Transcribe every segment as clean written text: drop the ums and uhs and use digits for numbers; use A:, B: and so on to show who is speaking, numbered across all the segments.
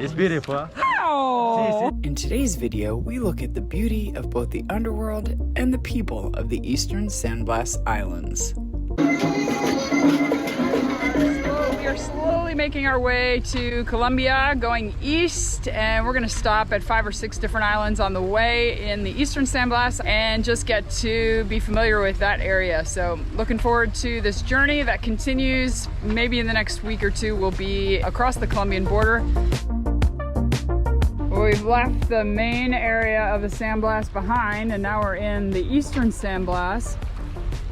A: It's beautiful.
B: Oh. In today's video, we look at the beauty of both the underworld and the people of the Eastern San Blas Islands. We are slowly making our way to Colombia, going east, and we're gonna stop at 5 or 6 different islands on the way in the Eastern San Blas and just get to be familiar with that area. So looking forward to this journey that continues. Maybe in the next week or two we'll be across the Colombian border. We've left the main area of the San Blas behind, and now we're in the Eastern San Blas,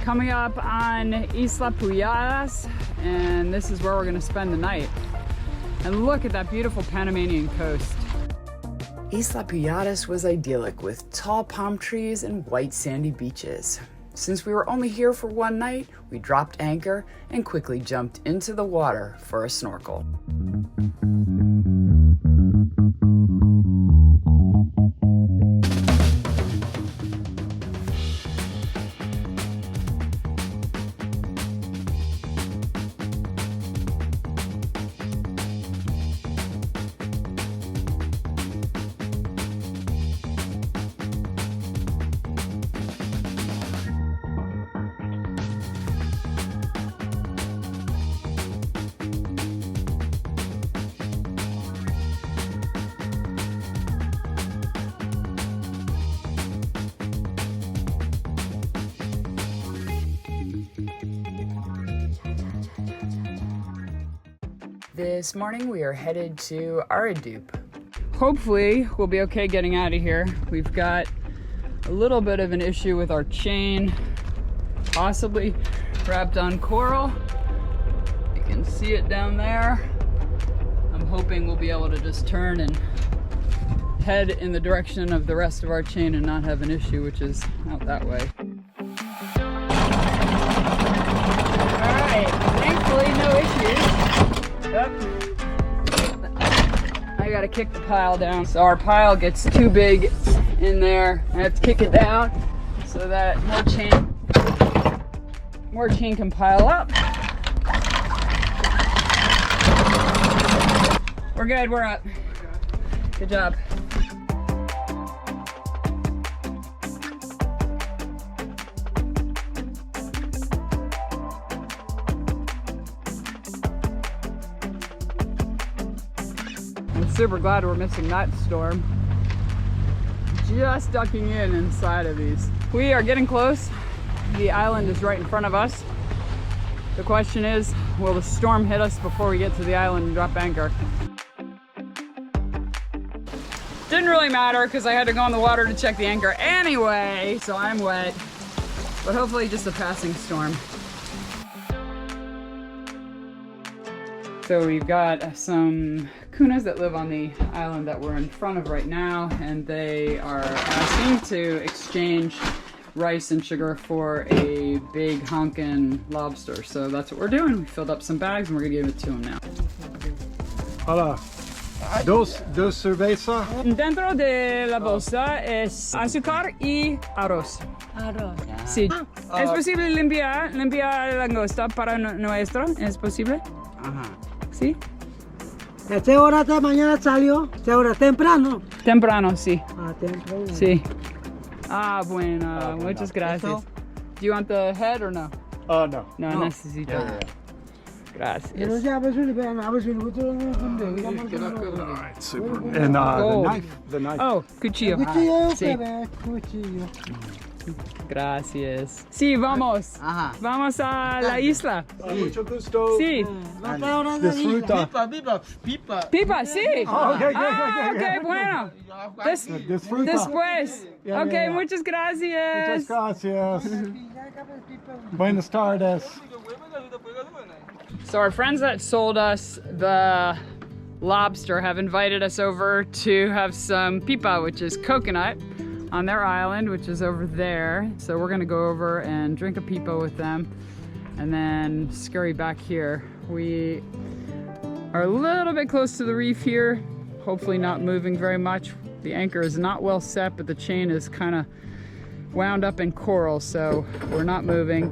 B: coming up on Isla Puyadas, and this is where we're gonna spend the night. And look at that beautiful Panamanian coast. Isla Puyadas was idyllic with tall palm trees and white sandy beaches. Since we were only here for one night, we dropped anchor and quickly jumped into the water for a snorkel. This morning we are headed to Aridup. Hopefully we'll be okay getting out of here. We've got a little bit of an issue with our chain, possibly wrapped on coral. You can see it down there. I'm hoping we'll be able to just turn and head in the direction of the rest of our chain and not have an issue, which is out that way. All right, thankfully no issues. Yep. I gotta kick the pile down. So our pile gets too big in there. I have to kick it down so that more chain can pile up. We're good, we're up. Good job. Super glad we're missing that storm. Just ducking in inside of these. We are getting close. The island is right in front of us. The question is, will the storm hit us before we get to the island and drop anchor? Didn't really matter because I had to go in the water to check the anchor anyway, so I'm wet. But hopefully just a passing storm. So we've got some Gunas that live on the island that we're in front of right now, and they are asking to exchange rice and sugar for a big honkin' lobster. So that's what we're doing. We filled up some bags and we're gonna give it to them now.
C: Hola. Dos cerveza.
B: Dentro de la bolsa es azúcar y arroz.
D: Arroz.
B: Sí. ¿Es posible limpiar la langosta para nuestro? ¿Es posible?
D: Ajá.
B: ¿Sí?
D: ¿A qué hora de mañana salió? ¿Qué hora? ¿Temprano?
B: Temprano, sí.
D: Ah, temprano.
B: Sí. Ah, bueno. Muchas gracias. Do you want the head or no?
C: No.
B: No, necesito.
C: Yeah.
B: Gracias.
C: Alright, super. And the knife.
B: Oh, cuchillo.
D: Cuchillo,
B: Sí.
D: cuchillo.
B: Gracias. Sí, vamos.
D: Ajá.
B: Vamos a la isla.
C: Mucho gusto.
B: Sí.
C: Disfruta.
B: Pipa, sí.
C: Oh, okay,
B: Ok, bueno.
C: Disfruta.
B: Después.
C: Yeah,
B: Ok,
C: yeah.
B: muchas gracias.
C: Muchas gracias. Buenas tardes.
B: So our friends that sold us the lobster have invited us over to have some pipa, which is coconut, on their island, which is over there. So we're gonna go over and drink a pipa with them and then scurry back here. We are a little bit close to the reef here, hopefully not moving very much. The anchor is not well set, but the chain is kind of wound up in coral, so we're not moving.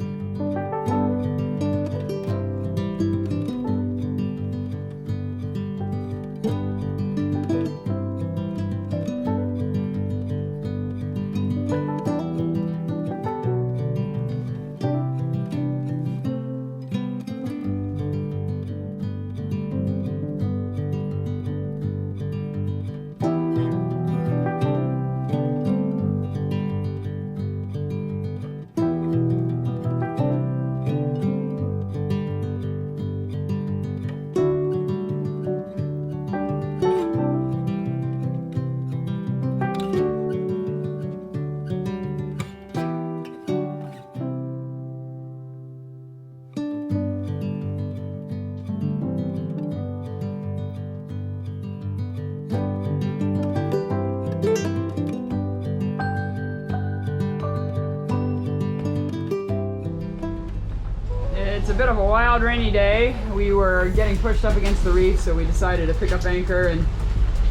B: bit of a wild rainy day. We were getting pushed up against the reef, so we decided to pick up anchor and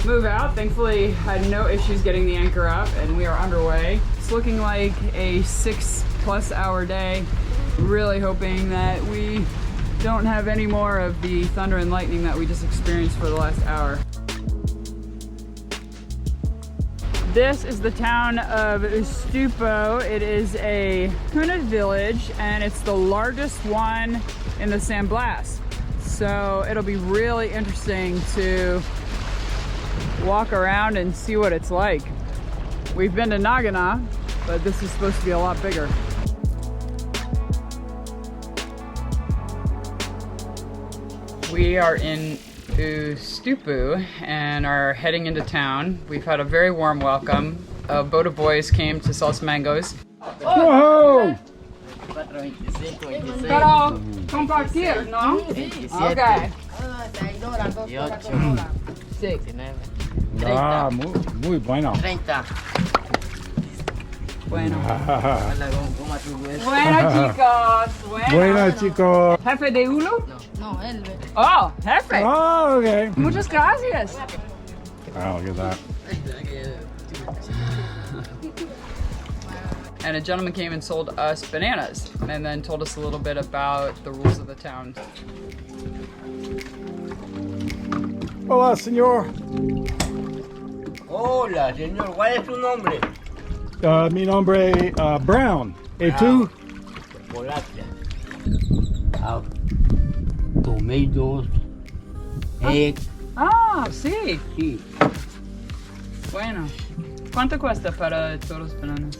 B: move out. Thankfully, had no issues getting the anchor up, and we are underway. It's looking like a 6+ hour day. Really hoping that we don't have any more of the thunder and lightning that we just experienced for the last hour. This is the town of Ustupu. It is a Guna village, and it's the largest one in the San Blas. So it'll be really interesting to walk around and see what it's like. We've been to Nagana, but this is supposed to be a lot bigger. We are in Ustupu and are heading into town. We've had a very warm welcome. A boat of boys came to sell us mangoes.
C: Whoa!
B: Pero compartir, ¿no? Okay. Sí.
C: Ah, muy bueno.
A: 30.
B: Bueno. Bueno, chicos.
C: Bueno, chicos.
B: ¿Jefe de uno?
A: No, él.
B: Oh, jefe.
C: Oh, okay.
B: Muchas gracias.
C: Wow, look at that.
B: And a gentleman came and sold us bananas and then told us a little bit about the rules of the town.
C: Hola, señor.
A: Hola, señor. ¿Cuál es su nombre?
C: Mi nombre Brown. ¿Y tú?
A: Polaca. Tomatoes. Egg.
B: Ah, sí.
A: Sí.
B: Bueno. ¿Cuánto cuesta para todos los bananas?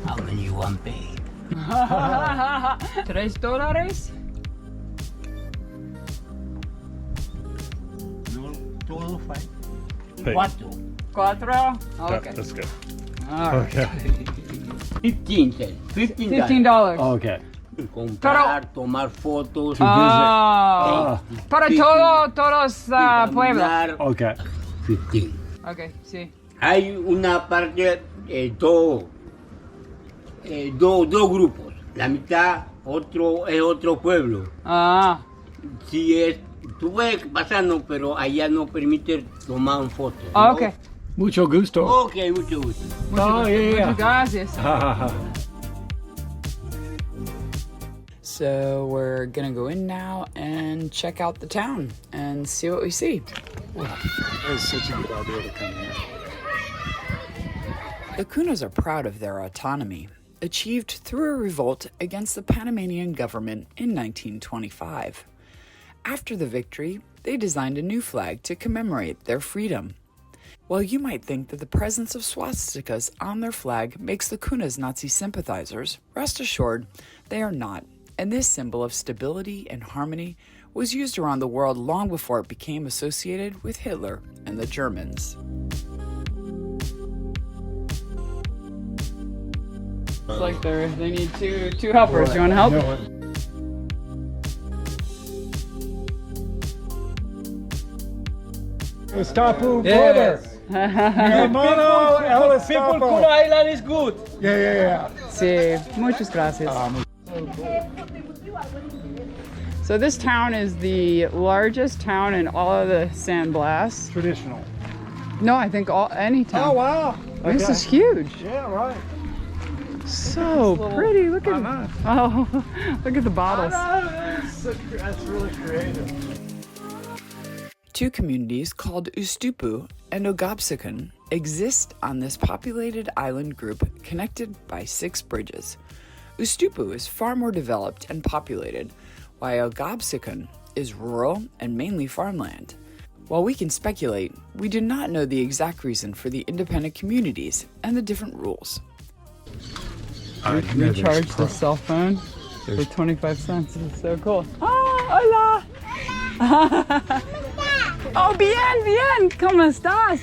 A: How many you want pay?
B: $3.
A: No, todo fine.
C: Hey.
A: 4.
B: 4?
C: Yeah,
B: Okay.
C: that's good.
B: All right.
C: Okay.
A: 15 cents.
B: $15.
C: Okay.
A: Comprar, tomar fotos.
B: Ah, para todos pueblos.
C: Okay.
A: 15.
B: Okay, sí.
A: Hay una parte, dos grupos. La mitad es otro pueblo.
B: Ah,
A: Si es, tú ves pasando, pero allá no permite tomar fotos.
B: ah,
A: ¿no?
B: okay.
C: Mucho gusto.
A: Ok, mucho gusto.
C: Oh, yeah.
B: Muchas gracias.
C: yeah.
B: So we're gonna go in now and check out the town and see what we see.
C: That was such a good idea to come here.
B: The Gunas are proud of their autonomy, achieved through a revolt against the Panamanian government in 1925. After the victory, they designed a new flag to commemorate their freedom. While you might think that the presence of swastikas on their flag makes the Gunas Nazi sympathizers, rest assured they are not, and this symbol of stability and harmony was used around the world long before it became associated with Hitler and the Germans. It's like they need two helpers. You want to help?
C: Ustupu, brother. Hermano, el Ustupu.
E: Guna Island is good.
C: Yeah.
B: Sí, muchas gracias. So this town is the largest town in all of the San Blas.
C: Traditional.
B: No, I think any town.
C: Oh, wow.
B: This
C: Okay.
B: is huge.
C: Yeah, right.
B: So pretty. Look at look at the bottles.
C: That's really creative.
B: Two communities called Ustupu and Ogabsikun exist on this populated island group connected by 6 bridges. Ustupu is far more developed and populated, while Ogabsikun is rural and mainly farmland. While we can speculate, we do not know the exact reason for the independent communities and the different rules. Recharge the cell phone for 25 cents. It's so cool. Oh, hola! Oh, bien! ¿Cómo estás?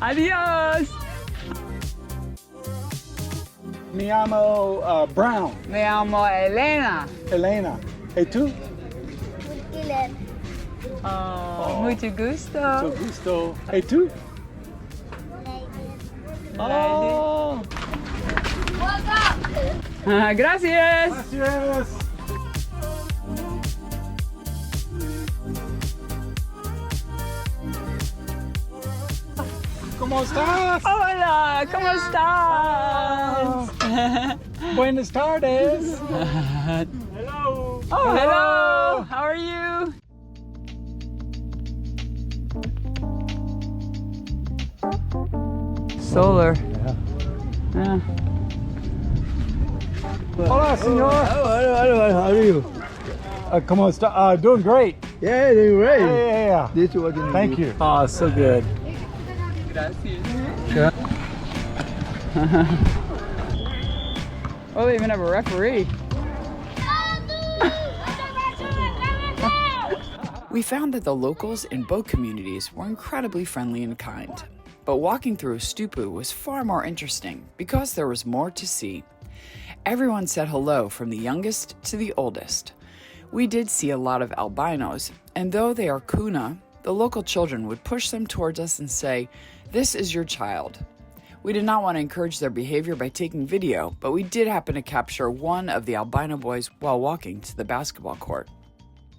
B: Adiós!
C: Me llamo Brown.
B: Me llamo Elena.
C: Elena. ¿Y tú?
B: Oh, mucho gusto.
C: Mucho gusto. ¿Y tú? Oh.
B: Gracias.
C: Yes. ¿Cómo estás?
B: Hola, ¿cómo estás?
C: Buenas tardes.
B: Hello. Oh, hello. How are you? Solar. Yeah.
C: Hola, señor.
E: Hello, how are you?
C: ¿Cómo está? Doing great.
E: Yeah, doing great.
C: Yeah.
E: This is what you
C: Thank you. Oh, so good.
B: Oh, they even have a referee. We found that the locals in both communities were incredibly friendly and kind. But walking through Ustupu was far more interesting because there was more to see. Everyone said hello from the youngest to the oldest. We did see a lot of albinos, and though they are Guna, the local children would push them towards us and say, "This is your child." We did not want to encourage their behavior by taking video, but we did happen to capture one of the albino boys while walking to the basketball court.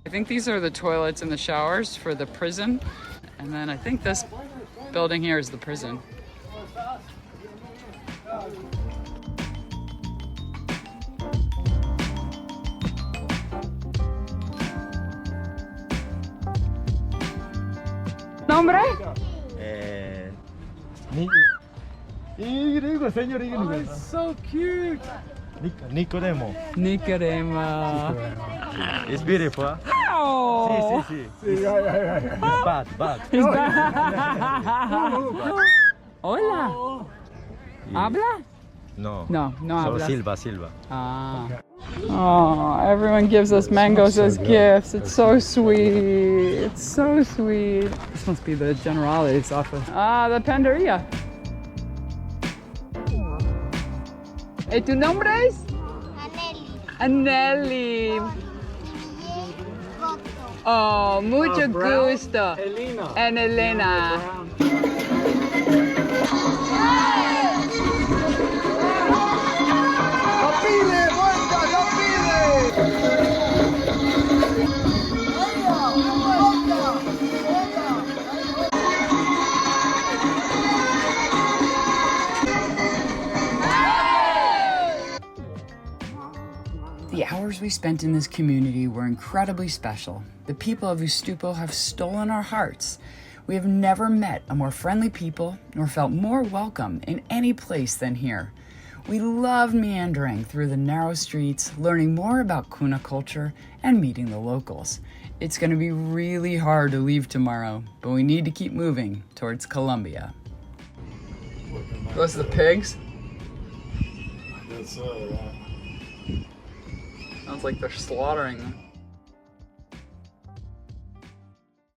B: I think these are the toilets and the showers for the prison, and then I think this building here is the prison. Nombre?
C: It's so cute.
E: Nicodemo.
B: Nicodemo.
E: It's beautiful. Huh?
B: Oh!
E: Sí.
C: Yeah.
E: Bad.
B: He's back. Hola. Habla?
E: No.
B: No
E: So
B: habla.
E: Silva.
B: Ah. Oh, everyone gives us mangoes as gifts. It's so sweet. It's so sweet. This must be the Generali's office. Ah, the Panderia. ¿Y tu nombre es? Anelli. Oh, mucho gusto.
C: Elena.
B: And Elena. The hours we spent in this community were incredibly special. The people of Ustupu have stolen our hearts. We have never met a more friendly people nor felt more welcome in any place than here. We loved meandering through the narrow streets, learning more about Guna culture and meeting the locals. It's going to be really hard to leave tomorrow, but we need to keep moving towards Colombia. Those are the pigs? Sounds like they're slaughtering them.